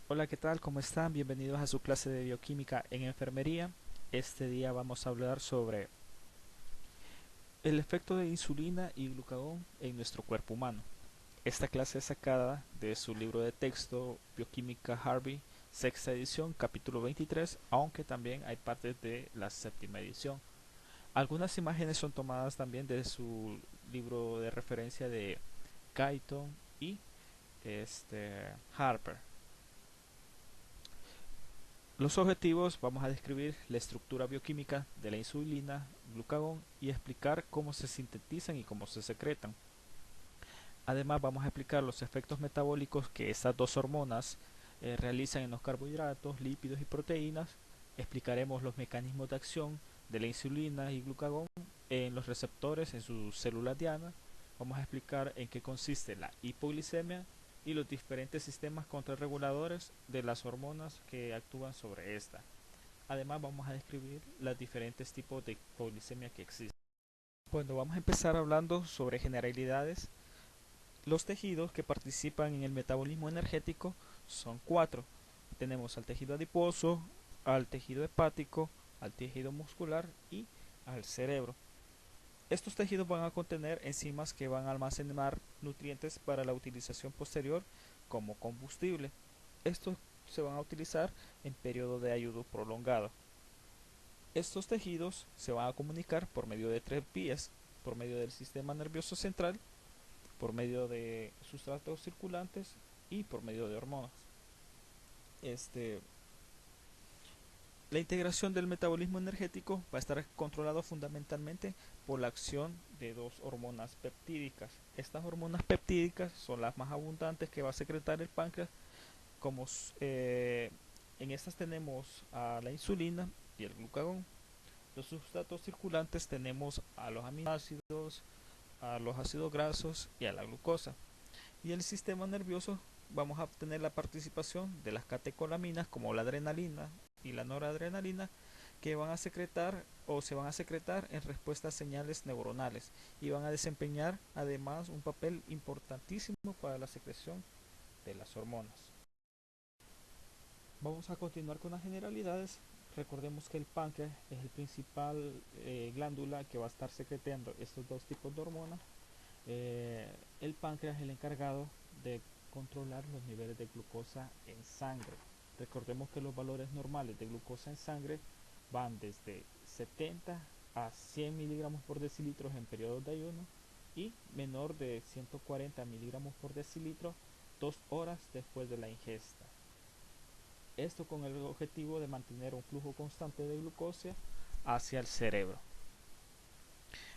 Hola, ¿qué tal? ¿Cómo están? Bienvenidos a su clase de bioquímica en enfermería. Este día vamos a hablar sobre el efecto de insulina y glucagón en nuestro cuerpo humano. Esta clase es sacada de su libro de texto Bioquímica Harvey, sexta edición, capítulo 23, aunque también hay partes de la séptima edición. Algunas imágenes son tomadas también de su libro de referencia de Guyton y Harper. Los objetivos: vamos a describir la estructura bioquímica de la insulina, glucagón y explicar cómo se sintetizan y cómo se secretan. Además vamos a explicar los efectos metabólicos que estas dos hormonas realizan en los carbohidratos, lípidos y proteínas. Explicaremos los mecanismos de acción de la insulina y glucagón en los receptores en sus células diana. Vamos a explicar en qué consiste la hipoglicemia y los diferentes sistemas contrarreguladores de las hormonas que actúan sobre esta. Además vamos a describir los diferentes tipos de hipoglicemia que existen. Bueno, vamos a empezar hablando sobre generalidades. Los tejidos que participan en el metabolismo energético son cuatro. Tenemos al tejido adiposo, al tejido hepático, al tejido muscular y al cerebro. Estos tejidos van a contener enzimas que van a almacenar nutrientes para la utilización posterior como combustible. Estos se van a utilizar en periodo de ayuno prolongado. Estos tejidos se van a comunicar por medio de tres vías: por medio del sistema nervioso central, por medio de sustratos circulantes y por medio de hormonas. Este, la integración del metabolismo energético va a estar controlado fundamentalmente por la acción de dos hormonas peptídicas. Estas hormonas peptídicas son las más abundantes que va a secretar el páncreas. Como en estas tenemos a la insulina y el glucagón. Los sustratos circulantes tenemos a los aminoácidos, a los ácidos grasos y a la glucosa. Y el sistema nervioso vamos a obtener la participación de las catecolaminas como la adrenalina y la noradrenalina, que van a secretar o se van a secretar en respuesta a señales neuronales y van a desempeñar además un papel importantísimo para la secreción de las hormonas. Vamos a continuar con las generalidades. Recordemos que el páncreas es el principal glándula que va a estar secretando estos dos tipos de hormonas. El páncreas es el encargado de controlar los niveles de glucosa en sangre. Recordemos que los valores normales de glucosa en sangre van desde 70 a 100 miligramos por decilitro en periodos de ayuno y menor de 140 miligramos por decilitro 2 horas después de la ingesta. Esto con el objetivo de mantener un flujo constante de glucosa hacia el cerebro.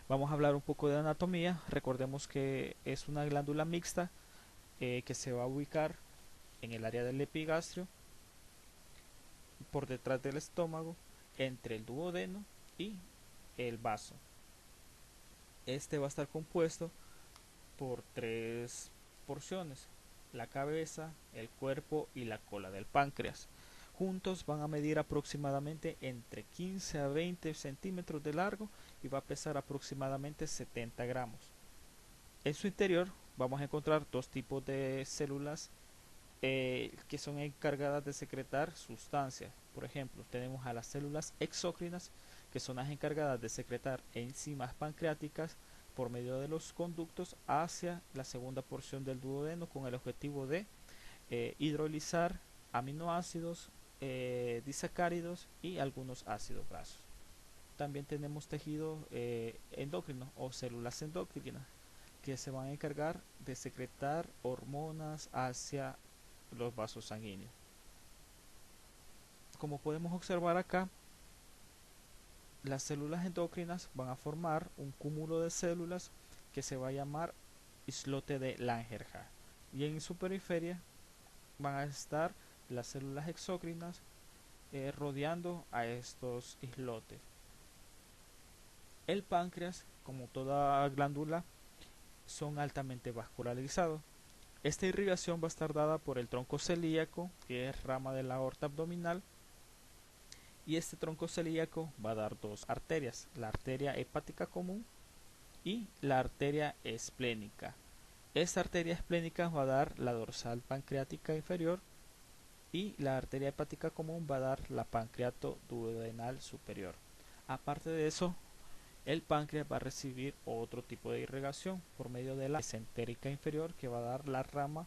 Vamos a hablar un poco de anatomía. Recordemos que es una glándula mixta que se va a ubicar en el área del epigastrio, por detrás del estómago, entre el duodeno y el vaso. Este va a estar compuesto por tres porciones: la cabeza, el cuerpo y la cola del páncreas. Juntos van a medir aproximadamente entre 15 a 20 centímetros de largo y va a pesar aproximadamente 70 gramos. En su interior vamos a encontrar dos tipos de células que son encargadas de secretar sustancias. Por ejemplo, tenemos a las células exócrinas, que son las encargadas de secretar enzimas pancreáticas por medio de los conductos hacia la segunda porción del duodeno con el objetivo de hidrolizar aminoácidos, disacáridos y algunos ácidos grasos. También tenemos tejido endocrino o células endócrinas, que se van a encargar de secretar hormonas hacia los vasos sanguíneos. Como podemos observar acá, las células endócrinas van a formar un cúmulo de células que se va a llamar islote de Langerhans, y en su periferia van a estar las células exócrinas rodeando a estos islotes. El páncreas, como toda glándula, son altamente vascularizados. Esta irrigación va a estar dada por el tronco celíaco, que es rama de la aorta abdominal, y este tronco celíaco va a dar dos arterias: la arteria hepática común y la arteria esplénica. Esta arteria esplénica va a dar la dorsal pancreática inferior y la arteria hepática común va a dar la pancreato duodenal superior. Aparte de eso, el páncreas va a recibir otro tipo de irrigación por medio de la mesentérica inferior, que va a dar la rama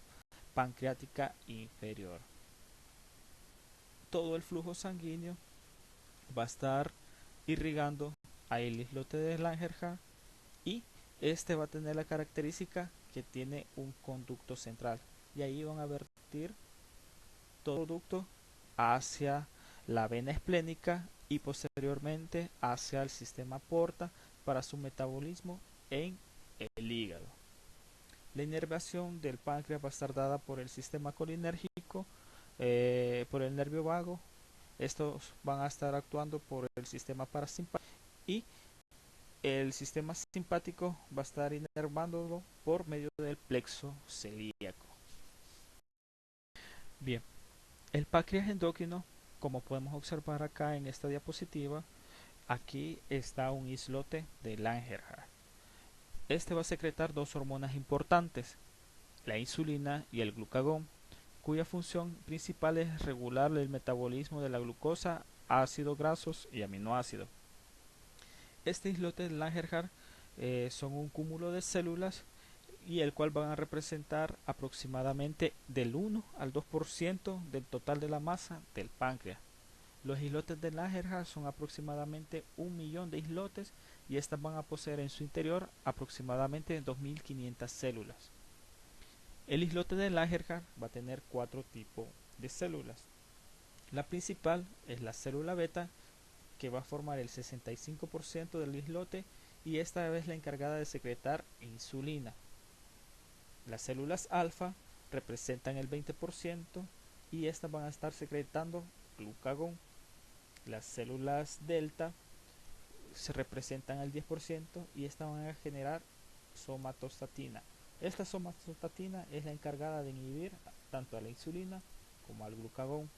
pancreática inferior. Todo el flujo sanguíneo va a estar irrigando al islote de Langerhans, y este va a tener la característica que tiene un conducto central, y ahí van a vertir todo el producto hacia la vena esplénica y posteriormente hacia el sistema porta para su metabolismo en el hígado. La inervación del páncreas va a estar dada por el sistema colinérgico, por el nervio vago. Estos van a estar actuando por el sistema parasimpático, y el sistema simpático va a estar inervándolo por medio del plexo celíaco. Bien, el páncreas endocrino, como podemos observar acá en esta diapositiva, aquí está un islote de Langerhans. Este va a secretar dos hormonas importantes, la insulina y el glucagón, cuya función principal es regular el metabolismo de la glucosa, ácidos grasos y aminoácidos. Este islote de Langerhans son un cúmulo de células, y el cual van a representar aproximadamente del 1 al 2% del total de la masa del páncreas. Los islotes de Langerhans son aproximadamente 1 millón de islotes, y estas van a poseer en su interior aproximadamente 2500 células. El islote de Langerhans va a tener cuatro tipos de células. La principal es la célula beta, que va a formar el 65% del islote, y esta es la encargada de secretar insulina. Las células alfa representan el 20%, y estas van a estar secretando glucagón. Las células delta se representan el 10%, y estas van a generar somatostatina. Esta somatostatina es la encargada de inhibir tanto a la insulina como al glucagón.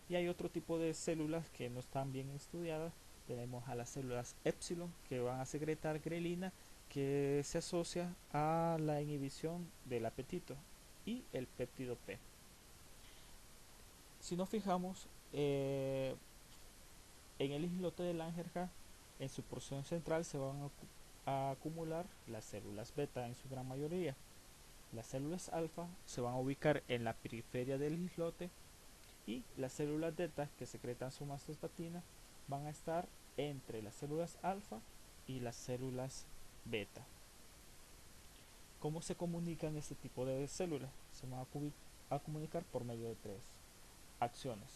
Y hay otro tipo de células que no están bien estudiadas. Tenemos a las células épsilon, que van a secretar grelina, que se asocia a la inhibición del apetito, y el péptido P. Si nos fijamos, en el islote de Langerhans, en su porción central se van a acumular las células beta en su gran mayoría. Las células alfa se van a ubicar en la periferia del islote, y las células delta, que secretan somatostatina, van a estar entre las células alfa y las células beta. ¿Cómo se comunican este tipo de células? Se van a comunicar por medio de tres acciones.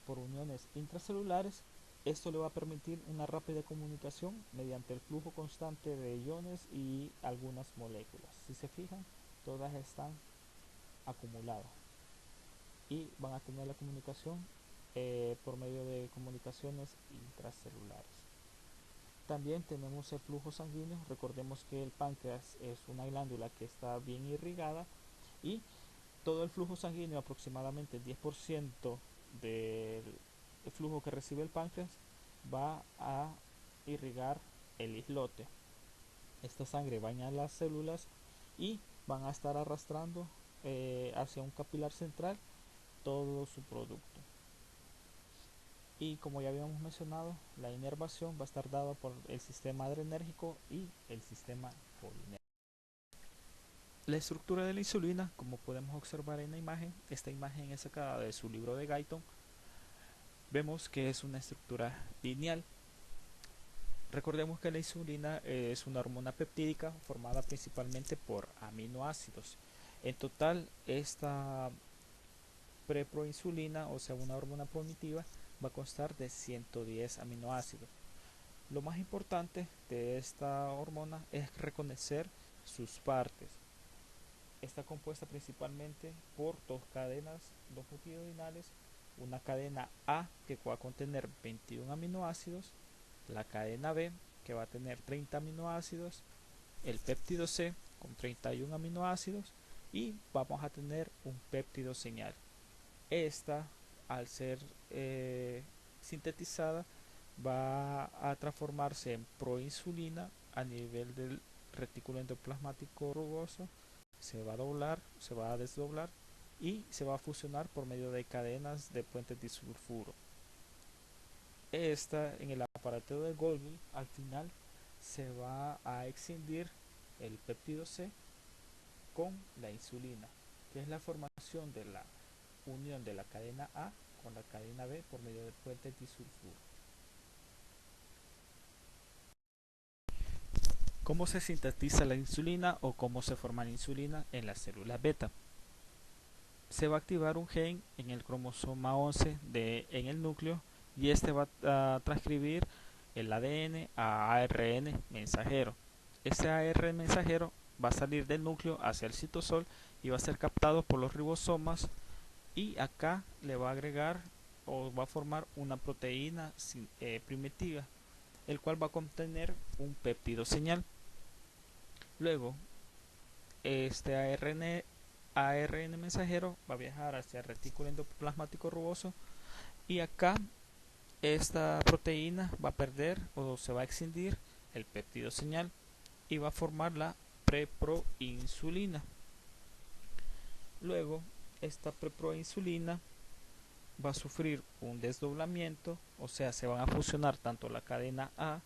Por uniones intracelulares, esto le va a permitir una rápida comunicación mediante el flujo constante de iones y algunas moléculas. Si se fijan, todas están acumuladas, y van a tener la comunicación por medio de comunicaciones intracelulares. También tenemos el flujo sanguíneo. Recordemos que el páncreas es una glándula que está bien irrigada, y todo el flujo sanguíneo, aproximadamente el 10% del flujo que recibe el páncreas, va a irrigar el islote. Esta sangre baña las células y van a estar arrastrando hacia un capilar central todo su producto. Y como ya habíamos mencionado, la inervación va a estar dada por el sistema adrenérgico y el sistema colinérgico. La estructura de la insulina, como podemos observar en la imagen, esta imagen es sacada de su libro de Guyton. Vemos que es una estructura lineal. Recordemos que la insulina es una hormona peptídica formada principalmente por aminoácidos. En total, esta preproinsulina, o sea una hormona primitiva, va a constar de 110 aminoácidos. Lo más importante de esta hormona es reconocer sus partes. Está compuesta principalmente por dos cadenas, dos nucleoidinales, una cadena A que va a contener 21 aminoácidos, la cadena B que va a tener 30 aminoácidos, el péptido C con 31 aminoácidos, y vamos a tener un péptido señal. Esta, al ser sintetizada, va a transformarse en proinsulina a nivel del retículo endoplasmático rugoso, se va a doblar, se va a desdoblar, y se va a fusionar por medio de cadenas de puentes disulfuro. Esta, en el aparato de Golgi, al final se va a excindir el péptido C con la insulina, que es la formación de la unión de la cadena A con la cadena B por medio de puentes disulfuro. ¿Cómo se sintetiza la insulina o cómo se forma la insulina en las células beta? Se va a activar un gen en el cromosoma 11 en el núcleo y este va a transcribir el ADN a ARN mensajero. Ese ARN mensajero va a salir del núcleo hacia el citosol y va a ser captado por los ribosomas, y acá le va a agregar o va a formar una proteína primitiva, el cual va a contener un péptido señal. Luego, este ARN mensajero va a viajar hacia el retículo endoplasmático rugoso, y acá esta proteína va a perder o se va a excindir el péptido señal y va a formar la preproinsulina. Luego, esta preproinsulina va a sufrir un desdoblamiento, o sea, se van a fusionar tanto la cadena A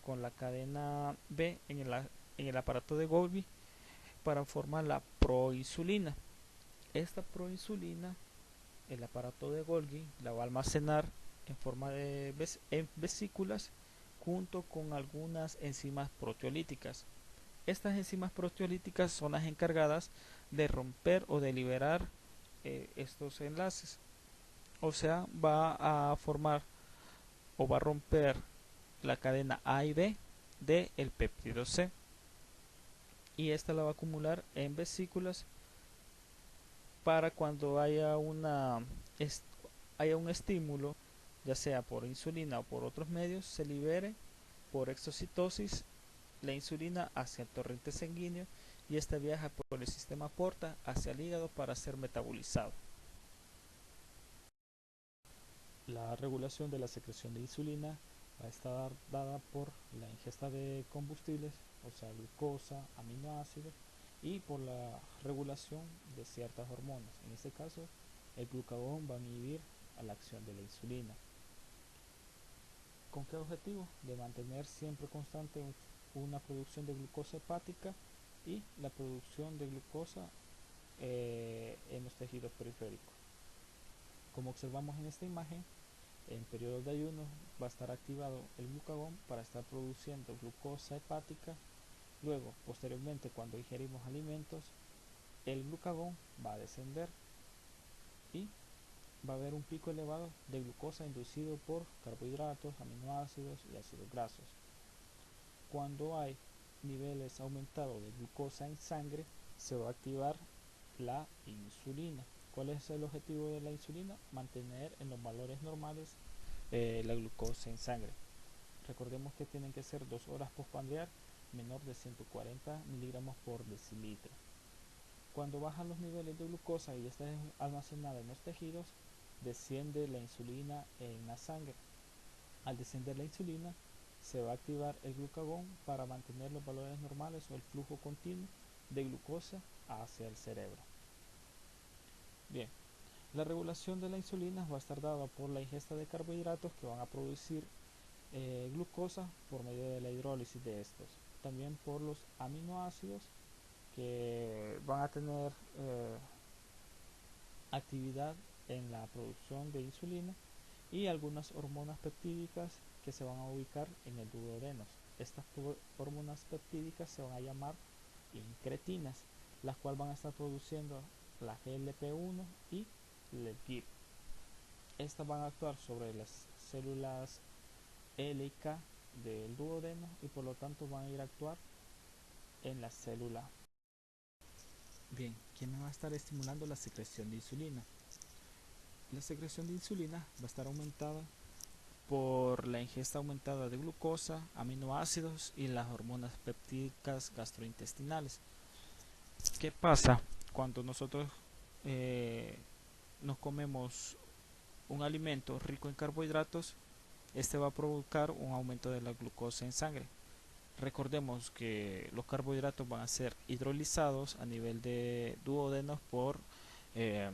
con la cadena B en el aparato de Golgi para formar la proinsulina. Esta proinsulina, el aparato de Golgi la va a almacenar en forma de vesículas junto con algunas enzimas proteolíticas. Estas enzimas proteolíticas son las encargadas de romper o de liberar estos enlaces. O sea, va a formar o va a romper la cadena A y B del péptido C, y esta la va a acumular en vesículas para cuando haya un estímulo, ya sea por insulina o por otros medios, se libere por exocitosis la insulina hacia el torrente sanguíneo, y esta viaja por el sistema porta hacia el hígado para ser metabolizado. La regulación de la secreción de insulina va a estar dada por la ingesta de combustibles, o sea, glucosa, aminoácidos, y por la regulación de ciertas hormonas. En este caso, el glucagón va a inhibir a la acción de la insulina. ¿Con qué objetivo? De mantener siempre constante una producción de glucosa hepática y la producción de glucosa en los tejidos periféricos. Como observamos en esta imagen, en periodos de ayuno va a estar activado el glucagón para estar produciendo glucosa hepática. Luego, posteriormente, cuando ingerimos alimentos, el glucagón va a descender y va a haber un pico elevado de glucosa inducido por carbohidratos, aminoácidos y ácidos grasos. Cuando hay niveles aumentados de glucosa en sangre, se va a activar la insulina. ¿Cuál es el objetivo de la insulina? Mantener en los valores normales la glucosa en sangre. Recordemos que tienen que ser 2 horas postprandial menor de 140 miligramos por decilitro. Cuando bajan los niveles de glucosa y esta es almacenada en los tejidos, desciende la insulina en la sangre. Al descender la insulina, se va a activar el glucagón para mantener los valores normales o el flujo continuo de glucosa hacia el cerebro. Bien, la regulación de la insulina va a estar dada por la ingesta de carbohidratos que van a producir glucosa por medio de la hidrólisis de estos. También por los aminoácidos que van a tener actividad en la producción de insulina, y algunas hormonas peptídicas que se van a ubicar en el duodeno. Estas hormonas peptídicas se van a llamar incretinas, las cuales van a estar produciendo la GLP-1 y el GIP. Estas van a actuar sobre las células L y K del duodeno y por lo tanto van a ir a actuar en la célula. Bien, ¿quién va a estar estimulando la secreción de insulina? La secreción de insulina va a estar aumentada por la ingesta aumentada de glucosa, aminoácidos y las hormonas peptídicas gastrointestinales. ¿Qué pasa cuando nosotros nos comemos un alimento rico en carbohidratos? Este va a provocar un aumento de la glucosa en sangre. Recordemos que los carbohidratos van a ser hidrolizados a nivel de duodenos por eh,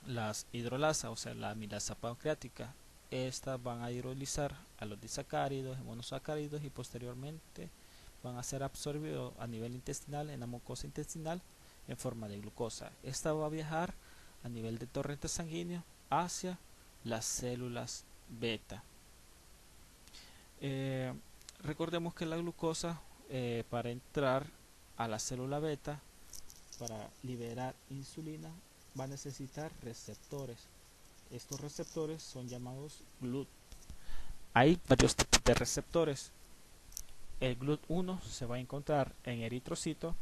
las hidrolasas, o sea, la amilasa pancreática. Estas van a hidrolizar a los disacáridos y monosacáridos y posteriormente van a ser absorbidos a nivel intestinal en la mucosa intestinal en forma de glucosa. Esta va a viajar a nivel de torrente sanguíneo hacia las células beta. Eh, Recordemos que la glucosa, para entrar a la célula beta, para liberar insulina, va a necesitar receptores. Estos receptores son llamados GLUT. Hay varios tipos de receptores. El GLUT1 se va a encontrar en eritrocito,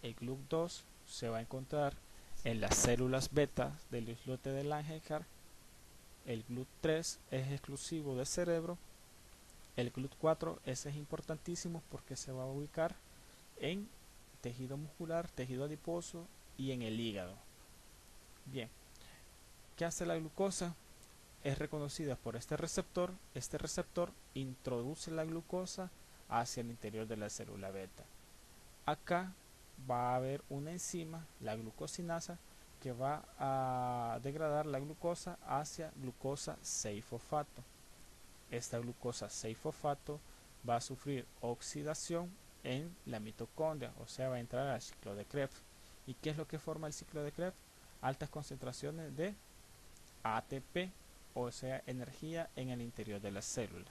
el GLUT2 se va a encontrar en las células beta del islote de Langerhans, el GLUT3 es exclusivo del cerebro, el GLUT4 ese es importantísimo porque se va a ubicar en tejido muscular, tejido adiposo y en el hígado. Bien, ¿qué hace la glucosa? Es reconocida por este receptor introduce la glucosa hacia el interior de la célula beta. Acá va a haber una enzima, la glucosinasa, que va a degradar la glucosa hacia glucosa 6-fosfato. Esta glucosa 6-fosfato va a sufrir oxidación en la mitocondria, o sea, va a entrar al ciclo de Krebs. ¿Y qué es lo que forma el ciclo de Krebs? Altas concentraciones de ATP, o sea, energía en el interior de la célula.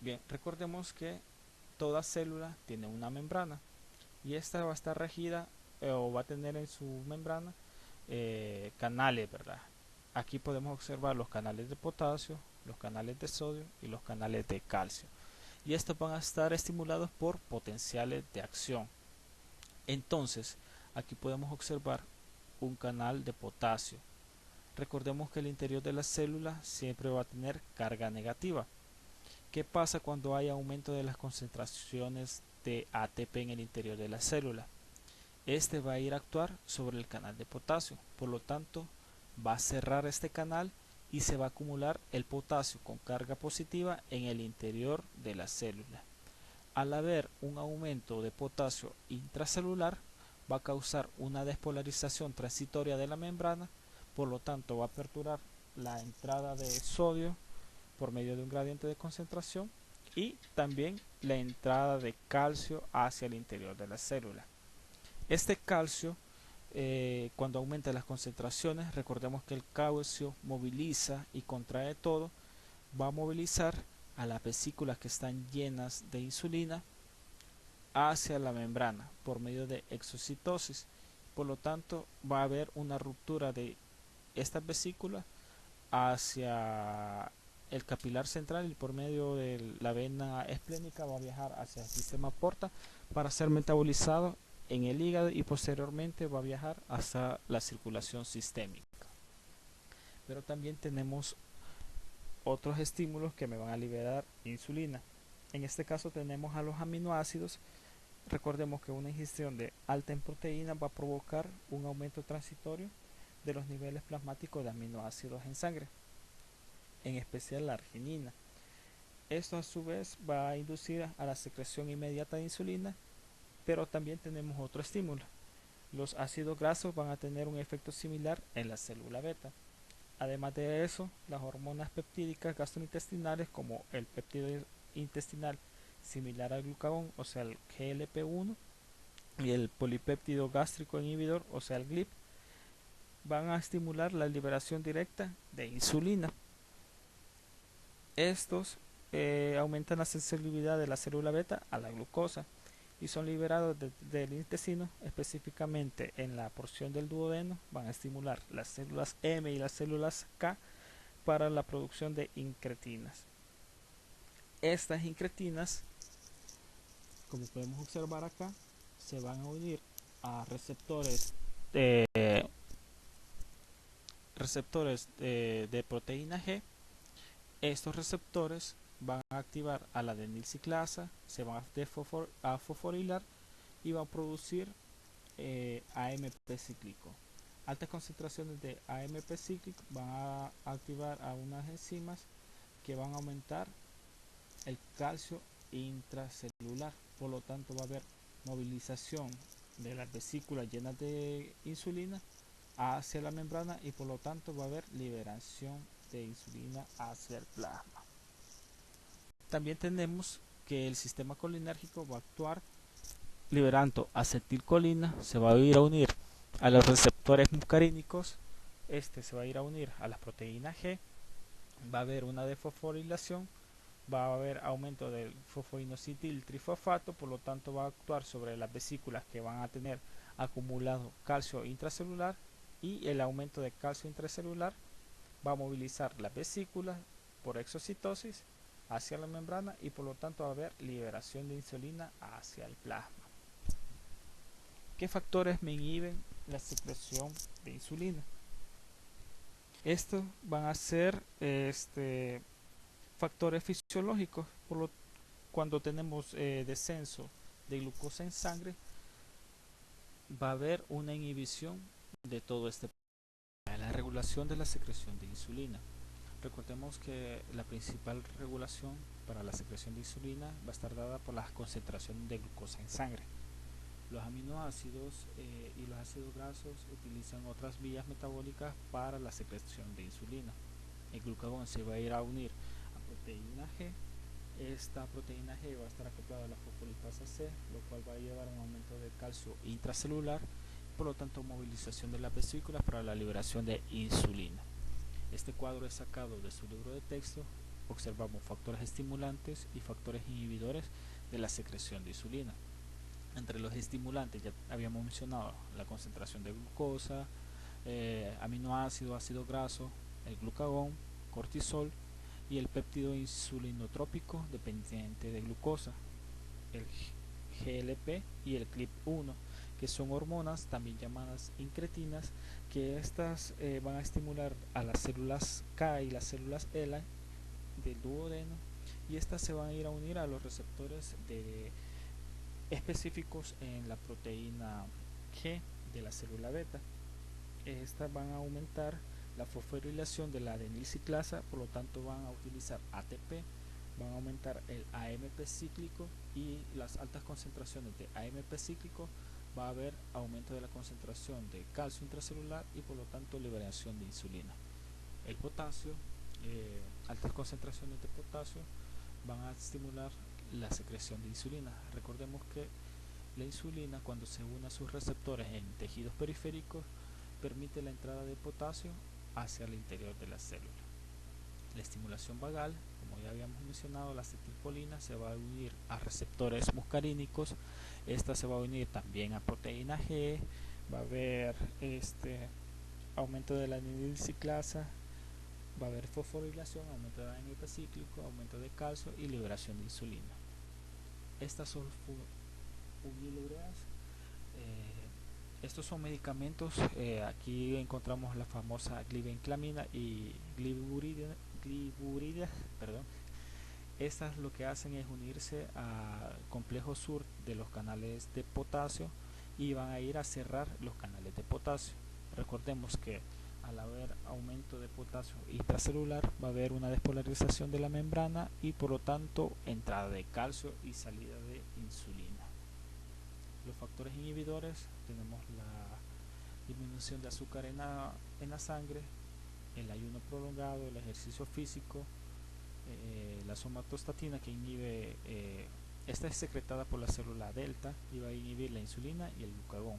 Bien, recordemos que toda célula tiene una membrana y esta va a estar regida o va a tener en su membrana canales, ¿verdad? Aquí podemos observar los canales de potasio, los canales de sodio y los canales de calcio. Y estos van a estar estimulados por potenciales de acción. Entonces, aquí podemos observar un canal de potasio. Recordemos que el interior de la célula siempre va a tener carga negativa. ¿Qué pasa cuando hay aumento de las concentraciones de ATP en el interior de la célula? Este va a ir a actuar sobre el canal de potasio, por lo tanto va a cerrar este canal y se va a acumular el potasio con carga positiva en el interior de la célula. Al haber un aumento de potasio intracelular, va a causar una despolarización transitoria de la membrana, por lo tanto va a aperturar la entrada de sodio por medio de un gradiente de concentración y también la entrada de calcio hacia el interior de la célula. Este calcio, cuando aumenta las concentraciones, recordemos que el calcio moviliza y contrae todo, va a movilizar a las vesículas que están llenas de insulina hacia la membrana por medio de exocitosis. Por lo tanto, va a haber una ruptura de estas vesículas hacia el capilar central y por medio de la vena esplénica va a viajar hacia el sistema porta para ser metabolizado en el hígado y posteriormente va a viajar hasta la circulación sistémica. Pero también tenemos otros estímulos que me van a liberar insulina. En este caso tenemos a los aminoácidos. Recordemos que una ingestión de alta en proteína va a provocar un aumento transitorio de los niveles plasmáticos de aminoácidos en sangre, en especial la arginina. Esto a su vez va a inducir a la secreción inmediata de insulina, pero también tenemos otro estímulo. Los ácidos grasos van a tener un efecto similar en la célula beta. Además de eso, las hormonas peptídicas gastrointestinales como el péptido intestinal similar al glucagón, o sea el GLP-1, y el polipéptido gástrico inhibidor, o sea el GLP, van a estimular la liberación directa de insulina. Estos aumentan la sensibilidad de la célula beta a la glucosa y son liberados del intestino, específicamente en la porción del duodeno. Van a estimular las células M y las células K para la producción de incretinas. Estas incretinas, como podemos observar acá, se van a unir a receptores de proteína G. Estos receptores van a activar a la adenilciclasa, se van a fosforilar y van a producir AMP cíclico. Altas concentraciones de AMP cíclico van a activar a unas enzimas que van a aumentar el calcio intracelular. Por lo tanto, va a haber movilización de las vesículas llenas de insulina hacia la membrana y por lo tanto va a haber liberación de insulina hacia el plasma. También tenemos que el sistema colinérgico va a actuar liberando acetilcolina, se va a ir a unir a los receptores muscarínicos, este se va a ir a unir a las proteínas G, va a haber una defosforilación, va a haber aumento del fosfoinositol trifosfato, por lo tanto va a actuar sobre las vesículas que van a tener acumulado calcio intracelular, y el aumento de calcio intracelular va a movilizar las vesículas por exocitosis hacia la membrana y por lo tanto va a haber liberación de insulina hacia el plasma. ¿Qué factores me inhiben la secreción de insulina? Estos van a ser factores fisiológicos. Cuando tenemos descenso de glucosa en sangre, va a haber una inhibición de todo este proceso. La regulación de la secreción de insulina. Recordemos que la principal regulación para la secreción de insulina va a estar dada por la concentración de glucosa en sangre. Los aminoácidos y los ácidos grasos utilizan otras vías metabólicas para la secreción de insulina. El glucagón se va a ir a unir a proteína G. Esta proteína G va a estar acoplada a la fosfolipasa C, lo cual va a llevar a un aumento de calcio intracelular, por lo tanto movilización de las vesículas para la liberación de insulina. Este cuadro es sacado de su libro de texto. Observamos factores estimulantes y factores inhibidores de la secreción de insulina. Entre los estimulantes ya habíamos mencionado la concentración de glucosa, aminoácido, ácido graso, el glucagón, cortisol y el péptido insulinotrópico dependiente de glucosa, el GLP y el GLP-1, que son hormonas también llamadas incretinas, que estas van a estimular a las células K y las células ELA del duodeno, y estas se van a ir a unir a los receptores específicos en la proteína G de la célula beta. Estas van a aumentar la fosforilación de la adenilciclasa, por lo tanto van a utilizar ATP, van a aumentar el AMP cíclico, y las altas concentraciones de AMP cíclico va a haber aumento de la concentración de calcio intracelular y por lo tanto liberación de insulina. El potasio, altas concentraciones de potasio van a estimular la secreción de insulina. Recordemos que la insulina, cuando se une a sus receptores en tejidos periféricos, permite la entrada de potasio hacia el interior de la célula. La estimulación vagal, como ya habíamos mencionado, la acetilcolina se va a unir a receptores muscarínicos. Esta se va a unir también a proteína G. Va a haber aumento de la adenilciclasa, va a haber fosforilación, aumento de AMP cíclico, aumento de calcio y liberación de insulina. Estas sulfonilureas, estos son medicamentos. Aquí encontramos la famosa glibenclamina y gliburida, perdón. Estas lo que hacen es unirse al complejo sur de los canales de potasio y van a ir a cerrar los canales de potasio. Recordemos que al haber aumento de potasio intracelular va a haber una despolarización de la membrana y por lo tanto entrada de calcio y salida de insulina. Los factores inhibidores tenemos la disminución de azúcar en la sangre, el ayuno prolongado, el ejercicio físico, la somatostatina que inhibe, esta es secretada por la célula delta y va a inhibir la insulina y el glucagón,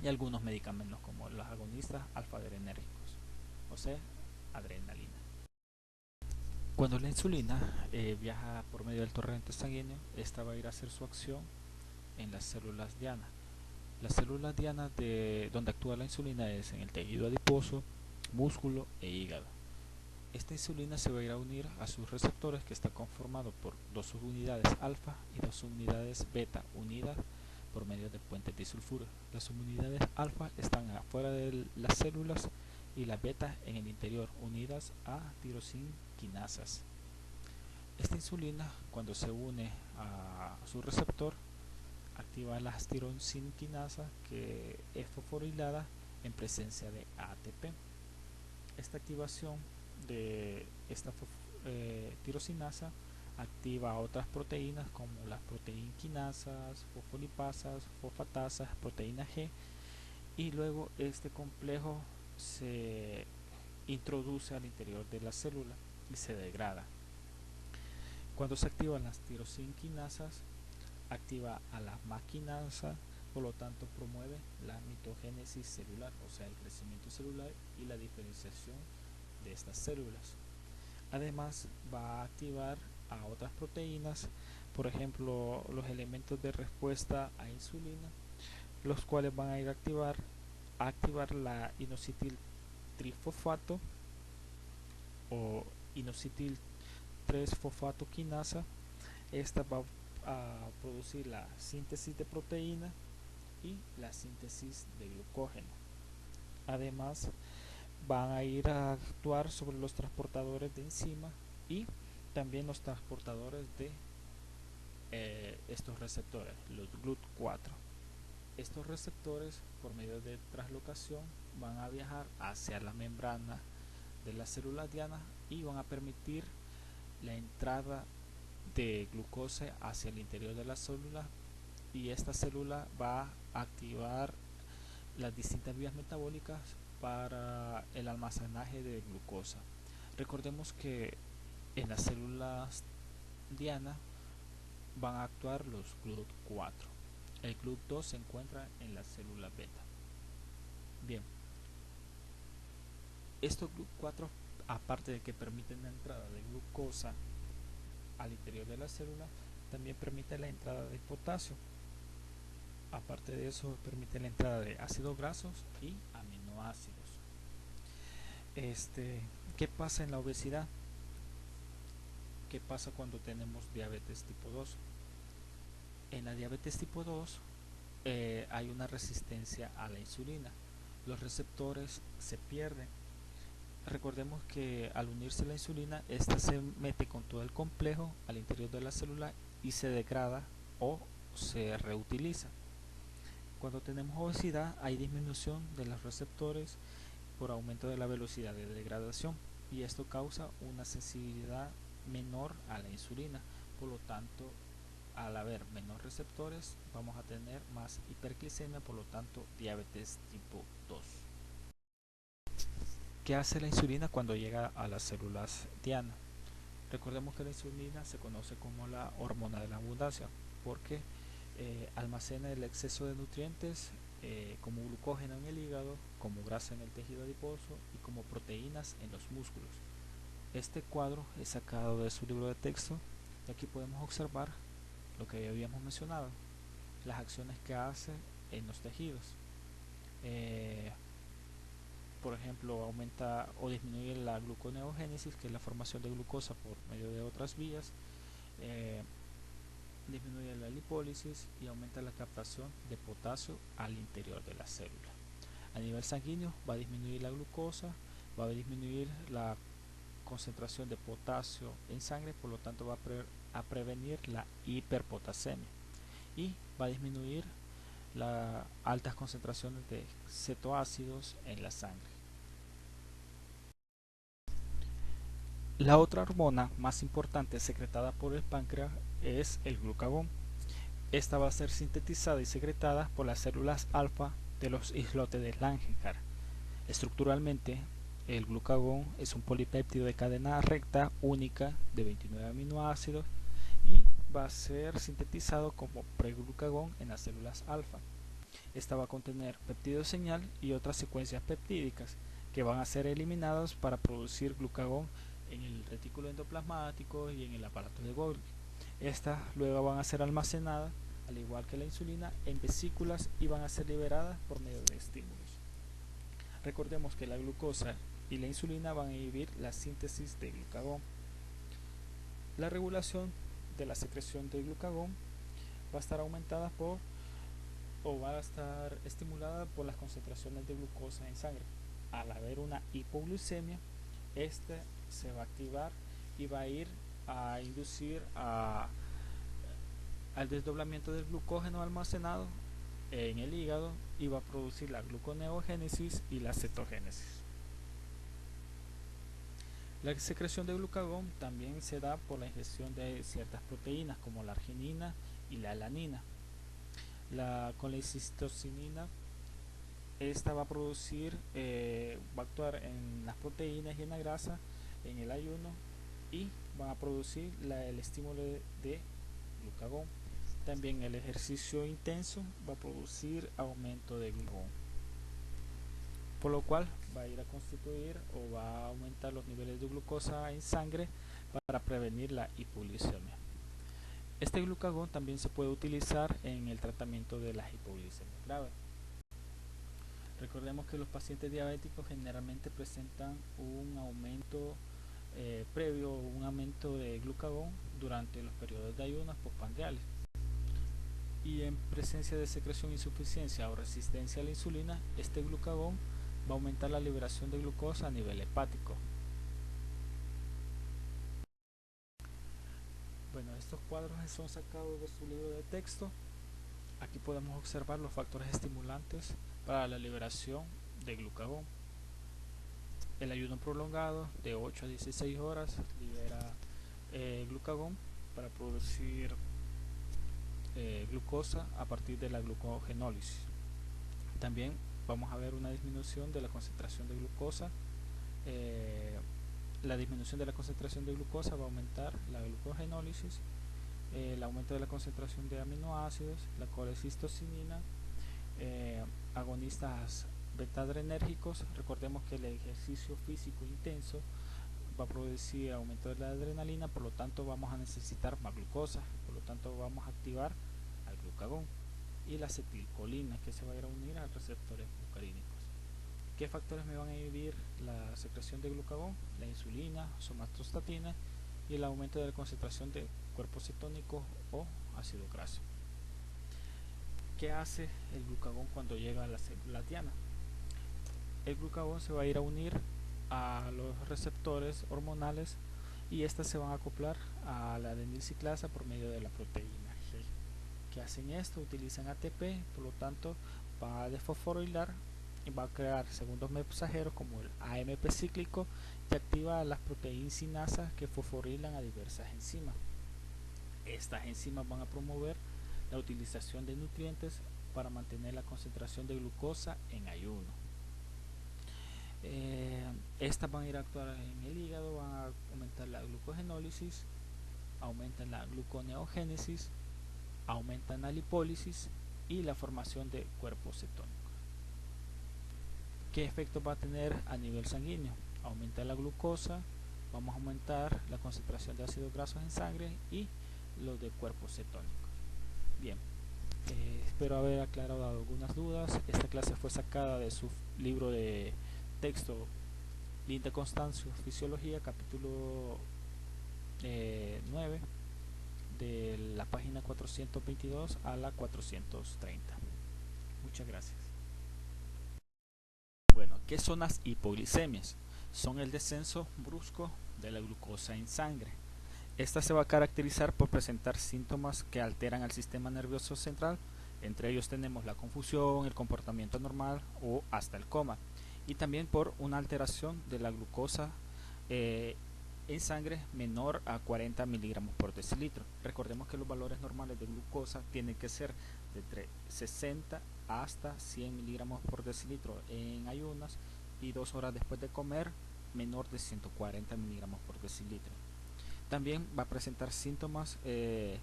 y algunos medicamentos como los agonistas alfa-adrenérgicos, o sea, adrenalina. Cuando la insulina viaja por medio del torrente sanguíneo, esta va a ir a hacer su acción en las células diana. Las células dianas donde actúa la insulina es en el tejido adiposo, músculo e hígado. Esta insulina se va a ir a unir a sus receptores, que está conformado por dos subunidades alfa y dos subunidades beta unidas por medio de puentes disulfuros. Las subunidades alfa están afuera de las células y las beta en el interior, unidas a tirosinquinasas. Esta insulina, cuando se une a su receptor, activa la tirosinquinasa, que es fosforilada en presencia de ATP. Esta activación de esta tirosinasa activa otras proteínas como las proteinquinasas, fosfolipasas, fosfatasas, proteína G, y luego este complejo se introduce al interior de la célula y se degrada. Cuando se activan las tirosinquinasas, activa a la maquinasa, por lo tanto promueve la mitogénesis celular, o sea, el crecimiento celular y la diferenciación de estas células. Además, va a activar a otras proteínas, por ejemplo, los elementos de respuesta a insulina, los cuales van a ir a activar la inositol trifosfato o inositol 3-fosfato quinasa. Esta va a producir la síntesis de proteína y la síntesis de glucógeno. Además, van a ir a actuar sobre los transportadores de enzima y también los transportadores de estos receptores, los GLUT4. Estos receptores, por medio de translocación, van a viajar hacia la membrana de la célula diana y van a permitir la entrada de glucosa hacia el interior de la célula, y esta célula va a activar las distintas vías metabólicas para el almacenaje de glucosa. Recordemos que en las células diana van a actuar los GLUT4. El GLUT2 se encuentra en la célula beta. Bien, estos GLUT4, aparte de que permiten la entrada de glucosa al interior de la célula, también permite la entrada de potasio. Aparte de eso, permite la entrada de ácidos grasos y aminoácidos. ¿Qué pasa en la obesidad? ¿Qué pasa cuando tenemos diabetes tipo 2? En la diabetes tipo 2 hay una resistencia a la insulina. Los receptores se pierden. Recordemos que al unirse la insulina, esta se mete con todo el complejo al interior de la célula y se degrada o se reutiliza. Cuando tenemos obesidad hay disminución de los receptores por aumento de la velocidad de degradación, y esto causa una sensibilidad menor a la insulina. Por lo tanto, al haber menos receptores, vamos a tener más hiperglicemia, por lo tanto diabetes tipo 2. ¿Qué hace la insulina cuando llega a las células diana? Recordemos que la insulina se conoce como la hormona de la abundancia porque almacena el exceso de nutrientes como glucógeno en el hígado, como grasa en el tejido adiposo y como proteínas en los músculos. Este cuadro es sacado de su libro de texto y aquí podemos observar lo que habíamos mencionado, las acciones que hace en los tejidos. Por ejemplo, aumenta o disminuye la gluconeogénesis, que es la formación de glucosa por medio de otras vías, disminuye la lipólisis y aumenta la captación de potasio al interior de la célula. A nivel sanguíneo va a disminuir la glucosa, va a disminuir la concentración de potasio en sangre, por lo tanto va a prevenir la hiperpotasemia, y va a disminuir las altas concentraciones de cetoácidos en la sangre. La otra hormona más importante secretada por el páncreas es el glucagón. Esta va a ser sintetizada y secretada por las células alfa de los islotes de Langerhans. Estructuralmente, el glucagón es un polipéptido de cadena recta única de 29 aminoácidos y va a ser sintetizado como preglucagón en las células alfa. Esta va a contener péptido señal y otras secuencias peptídicas que van a ser eliminadas para producir glucagón en el retículo endoplasmático y en el aparato de Golgi. Estas luego van a ser almacenadas, al igual que la insulina, en vesículas y van a ser liberadas por medio de estímulos. Recordemos que la glucosa y la insulina van a inhibir la síntesis de glucagón. La regulación de la secreción de glucagón va a estar aumentada va a estar estimulada por las concentraciones de glucosa en sangre. Al haber una hipoglucemia, este se va a activar y va a ir a inducir al desdoblamiento del glucógeno almacenado en el hígado y va a producir la gluconeogénesis y la cetogénesis. La secreción de glucagón también se da por la ingestión de ciertas proteínas como la arginina y la alanina. La colecistocinina, esta va a producir, va a actuar en las proteínas y en la grasa en el ayuno y va a producir el estímulo de glucagón. También el ejercicio intenso va a producir aumento de glucagón, por lo cual va a ir a constituir o va a aumentar los niveles de glucosa en sangre para prevenir la hipoglicemia. Este glucagón también se puede utilizar en el tratamiento de las hipoglicemias graves. Recordemos que los pacientes diabéticos generalmente presentan un aumento previo, un aumento de glucagón durante los periodos de ayunas postprandiales. Y en presencia de secreción, insuficiencia o resistencia a la insulina, este glucagón va a aumentar la liberación de glucosa a nivel hepático. Bueno, estos cuadros son sacados de su libro de texto. Aquí podemos observar los factores estimulantes para la liberación de glucagón. El ayuno prolongado de 8 a 16 horas libera glucagón para producir glucosa a partir de la glucogenólisis. También vamos a ver una disminución de la concentración de glucosa. La disminución de la concentración de glucosa va a aumentar la glucogenólisis, el aumento de la concentración de aminoácidos, la colecistocinina, agonistas beta-adrenérgicos. Recordemos que el ejercicio físico intenso va a producir aumento de la adrenalina, por lo tanto vamos a necesitar más glucosa, por lo tanto vamos a activar al glucagón, y la acetilcolina, que se va a ir a unir a receptores muscarínicos. ¿Qué factores me van a inhibir la secreción de glucagón? La insulina, somatostatina y el aumento de la concentración de cuerpos cetónicos o ácido graso. ¿Qué hace el glucagón cuando llega a la célula diana? El glucagón se va a ir a unir a los receptores hormonales y estas se van a acoplar a la adenilciclasa por medio de la proteína G. ¿Qué hacen esto? Utilizan ATP, por lo tanto va a desfosforilar y va a crear segundos mensajeros como el AMP cíclico que activa las proteínas sinasas que fosforilan a diversas enzimas. Estas enzimas van a promover la utilización de nutrientes para mantener la concentración de glucosa en ayuno. Estas van a ir a actuar en el hígado, van a aumentar la glucogenólisis, aumentan la gluconeogénesis, aumentan la lipólisis y la formación de cuerpos cetónicos. ¿Qué efecto va a tener a nivel sanguíneo? Aumenta la glucosa, vamos a aumentar la concentración de ácidos grasos en sangre y los de cuerpos cetónicos. Bien, espero haber aclarado algunas dudas. Esta clase fue sacada de su libro de texto Linda Constancio, Fisiología, capítulo 9, de la página 422 a la 430. Muchas gracias. Bueno, ¿qué son las hipoglicemias? Son el descenso brusco de la glucosa en sangre. Esta se va a caracterizar por presentar síntomas que alteran al sistema nervioso central. Entre ellos tenemos la confusión, el comportamiento anormal o hasta el coma. Y también por una alteración de la glucosa en sangre menor a 40 miligramos por decilitro. Recordemos que los valores normales de glucosa tienen que ser de entre 60 hasta 100 miligramos por decilitro en ayunas y 2 horas después de comer menor de 140 miligramos por decilitro. También va a presentar síntomas que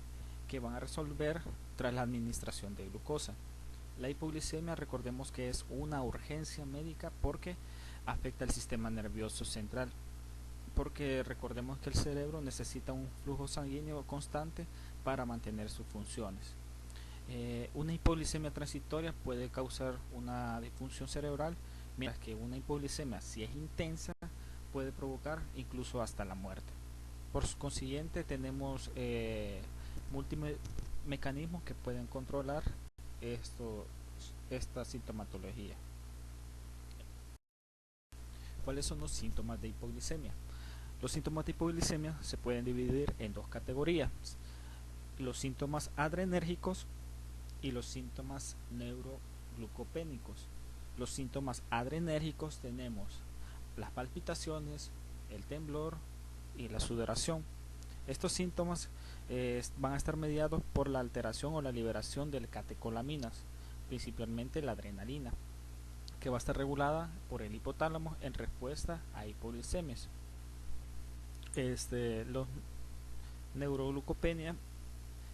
van a resolver tras la administración de glucosa. La hipoglicemia, recordemos que es una urgencia médica porque afecta al sistema nervioso central, porque recordemos que el cerebro necesita un flujo sanguíneo constante para mantener sus funciones. Una hipoglicemia transitoria puede causar una disfunción cerebral, mientras que una hipoglicemia, si es intensa, puede provocar incluso hasta la muerte. Por consiguiente, tenemos múltiples mecanismos que pueden controlar esta sintomatología. ¿Cuáles son los síntomas de hipoglicemia? Los síntomas de hipoglicemia se pueden dividir en dos categorías: los síntomas adrenérgicos y los síntomas neuroglucopénicos. Los síntomas adrenérgicos tenemos las palpitaciones, el temblor y la sudoración. Estos síntomas van a estar mediados por la alteración o la liberación de catecolaminas, principalmente la adrenalina, que va a estar regulada por el hipotálamo en respuesta a hipoglicemias. Los neuroglucopenia,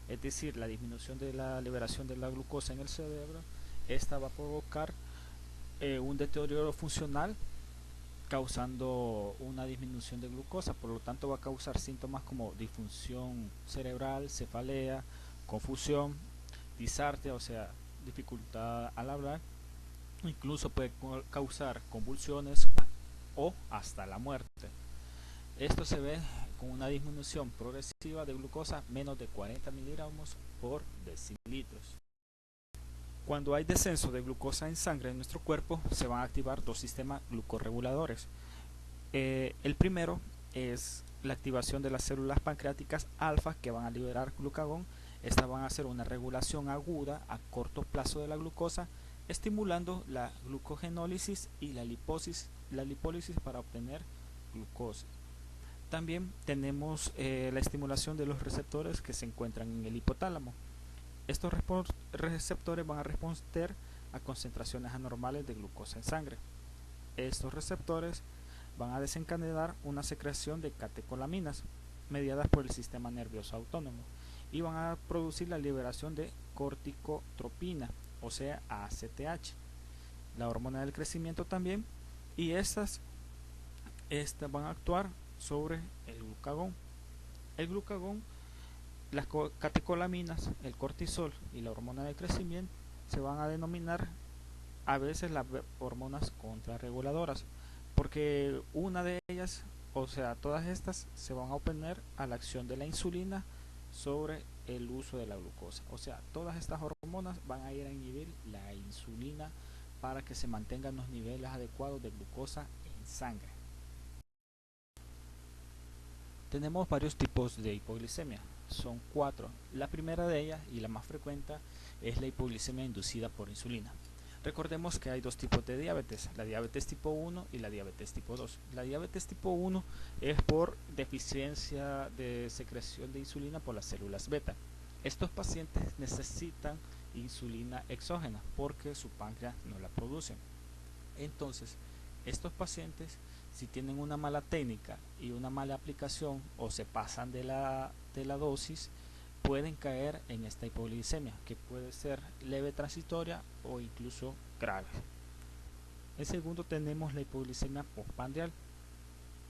es decir, la disminución de la liberación de la glucosa en el cerebro, esta va a provocar un deterioro funcional causando una disminución de glucosa, por lo tanto va a causar síntomas como disfunción cerebral, cefalea, confusión, disartria, o sea, dificultad al hablar, incluso puede causar convulsiones o hasta la muerte. Esto se ve con una disminución progresiva de glucosa menos de 40 miligramos por decilitros. Cuando hay descenso de glucosa en sangre en nuestro cuerpo, se van a activar dos sistemas glucorreguladores. El primero es la activación de las células pancreáticas alfa que van a liberar glucagón. Estas van a hacer una regulación aguda a corto plazo de la glucosa, estimulando la glucogenólisis y la lipólisis para obtener glucosa. También tenemos la estimulación de los receptores que se encuentran en el hipotálamo. Estos receptores van a responder a concentraciones anormales de glucosa en sangre. Estos receptores van a desencadenar una secreción de catecolaminas mediadas por el sistema nervioso autónomo y van a producir la liberación de corticotropina, o sea ACTH, la hormona del crecimiento también, y estas van a actuar sobre el glucagón. El glucagón, las catecolaminas, el cortisol y la hormona del crecimiento se van a denominar a veces las hormonas contrarreguladoras, porque una de ellas, o sea, todas estas se van a oponer a la acción de la insulina sobre el uso de la glucosa. O sea, todas estas hormonas van a ir a inhibir la insulina para que se mantengan los niveles adecuados de glucosa en sangre. Tenemos varios tipos de hipoglicemia, son 4. La primera de ellas y la más frecuente es la hipoglicemia inducida por insulina. Recordemos que hay dos tipos de diabetes, la diabetes tipo 1 y la diabetes tipo 2. La diabetes tipo 1 es por deficiencia de secreción de insulina por las células beta. Estos pacientes necesitan insulina exógena porque su páncreas no la produce. Entonces, estos pacientes, si tienen una mala técnica y una mala aplicación o se pasan de la dosis, pueden caer en esta hipoglicemia, que puede ser leve transitoria o incluso grave. En segundo tenemos la hipoglicemia postprandial.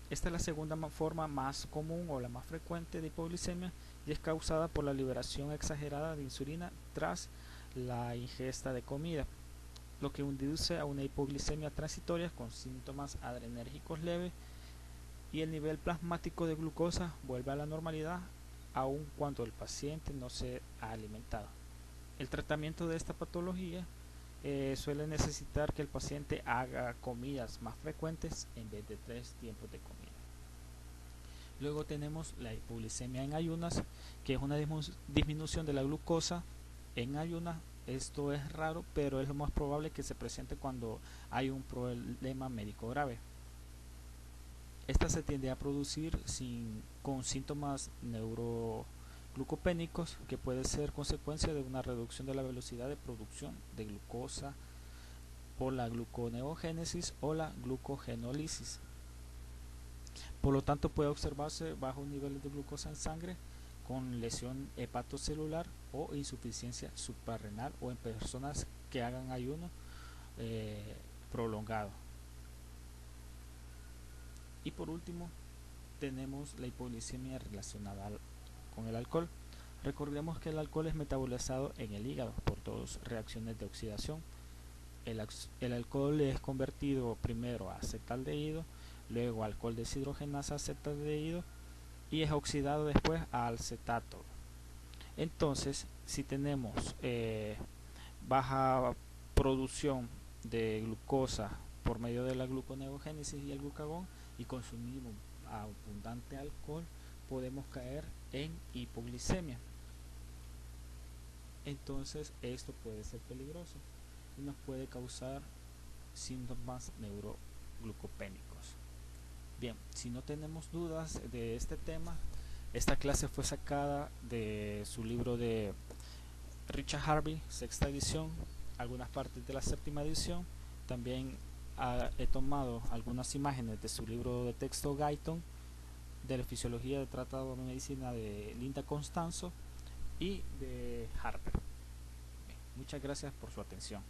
Esta es la segunda forma más común o la más frecuente de hipoglicemia y es causada por la liberación exagerada de insulina tras la ingesta de comida, lo que induce a una hipoglicemia transitoria con síntomas adrenérgicos leves y el nivel plasmático de glucosa vuelve a la normalidad aun cuando el paciente no se ha alimentado. El tratamiento de esta patología suele necesitar que el paciente haga comidas más frecuentes en vez de 3 tiempos de comida. Luego tenemos la hipoglicemia en ayunas, que es una disminución de la glucosa en ayunas. Esto es raro, pero es lo más probable que se presente cuando hay un problema médico grave. Esta se tiende a producir con síntomas neuroglucopénicos, que puede ser consecuencia de una reducción de la velocidad de producción de glucosa por la gluconeogénesis o la glucogenólisis. Por lo tanto, puede observarse bajos niveles de glucosa en sangre con lesión hepatocelular o insuficiencia suprarrenal o en personas que hagan ayuno prolongado. Y por último, tenemos la hipoglicemia relacionada con el alcohol. Recordemos que el alcohol es metabolizado en el hígado por dos reacciones de oxidación. El alcohol es convertido primero a acetaldehído, luego alcohol deshidrogenasa acetaldehído y es oxidado después a acetato. Entonces, si tenemos baja producción de glucosa por medio de la gluconeogénesis y el glucagón y consumimos abundante alcohol, podemos caer en hipoglicemia. Entonces esto puede ser peligroso y nos puede causar síntomas neuroglucopénicos. Bien, si no tenemos dudas de este tema, esta clase fue sacada de su libro de Richard Harvey, sexta edición, algunas partes de la séptima edición. También he tomado algunas imágenes de su libro de texto Guyton, de la fisiología del tratado de medicina de Linda Constanzo y de Harper. Bien, muchas gracias por su atención.